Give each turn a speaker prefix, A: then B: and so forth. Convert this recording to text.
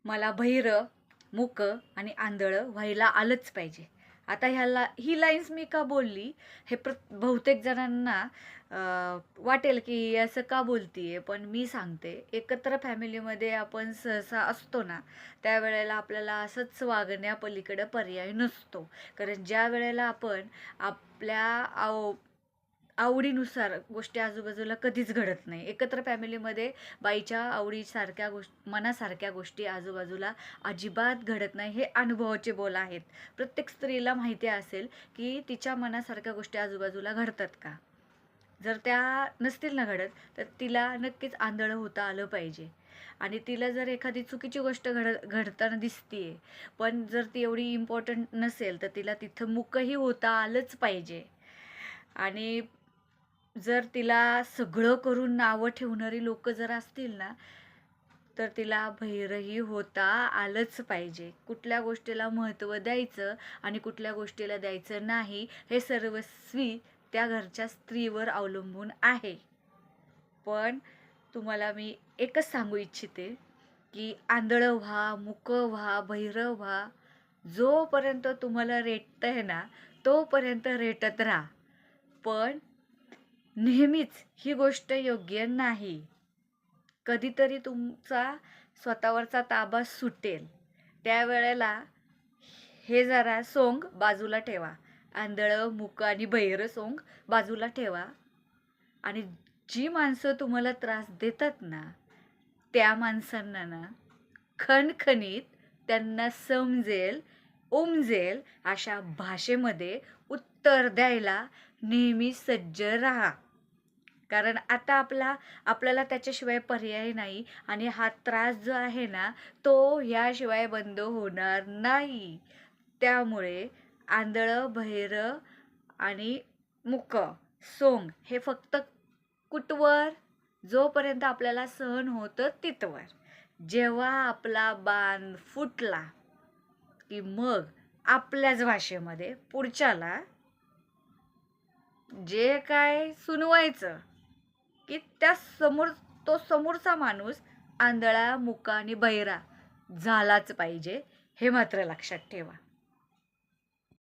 A: मला बहिरं, मुकं आणि आंधळं व्हायला आलंच पाहिजे. आता ही लाईन्स मी का बोलली हे बहुतेक जणांना वाटेल की असं का बोलतीये, पण मी सांगते एकत्र फॅमिलीमध्ये आपण सहसा असतो ना, त्यावेळेला आपल्याला असंच वागण्यापलीकडं पर्याय नसतो. कारण ज्या वेळेला आपण आपल्या आवडीनुसार गोष्टी आजूबाजूला कधीच घडत नाही. एकत्र फॅमिलीमध्ये बाईच्या आवडीसारख्या मनासारख्या गोष्टी आजूबाजूला अजिबात घडत नाही. हे अनुभवाचे बोल आहेत. प्रत्येक स्त्रीला माहिती असेल की तिच्या मनासारख्या गोष्टी आजूबाजूला घडतात का. जर त्या नसतील ना घडत, तर तिला नक्कीच आंधळं होता आलं पाहिजे. आणि तिला जर एखादी चुकीची गोष्ट घडताना दिसतीये, पण जर ती एवढी इम्पॉर्टंट नसेल, तर तिला तिथं मुकही होता आलंच पाहिजे. आणि जर तिला सगळं करून नावं ठेवणारी लोक जर असतील ना, तर तिला बहिरही होता आलंच पाहिजे. कुठल्या गोष्टीला महत्त्व द्यायचं आणि कुठल्या गोष्टीला द्यायचं नाही, हे सर्वस्वी त्या घरच्या स्त्रीवर अवलंबून आहे. पण तुम्हाला मी एकच सांगू इच्छिते की आंधळं व्हा, मुकं व्हा, बहिरं व्हा, जोपर्यंत तुम्हाला रेटतंय ना तोपर्यंत रेटत राहा. पण नेहमीच ही गोष्ट योग्य नाही. कधीतरी तुमचा स्वतःवरचा ताबा सुटेल, त्यावेळेला हे जरा सोंग बाजूला ठेवा. आंधळं, मुकं आणि बहिरं सोंग बाजूला ठेवा. आणि जी माणसं तुम्हाला त्रास देतात ना, त्या माणसांना ना खणखणीत त्यांना समजेल, उमजेल अशा भाषेमध्ये उत्तर द्यायला नेहमी सज्ज राहा. कारण आता आपल्याला त्याच्याशिवाय पर्याय नाही आणि हा त्रास जो आहे ना, तो ह्याशिवाय बंद होणार नाही. त्यामुळे आंधळं, बहिरं आणि मुकं, सोंग हे फक्त कुठवर? जोपर्यंत आपल्याला सहन होतं तिथवर. जेव्हा आपला बाण फुटला की मग आपल्याच भाषेमध्ये पुढच्याला जे काय सुनवायचं की तो समोरचा माणूस आंधळा, मुका आणि बहिरा झालाच पाहिजे, हे मात्र लक्षात ठेवा.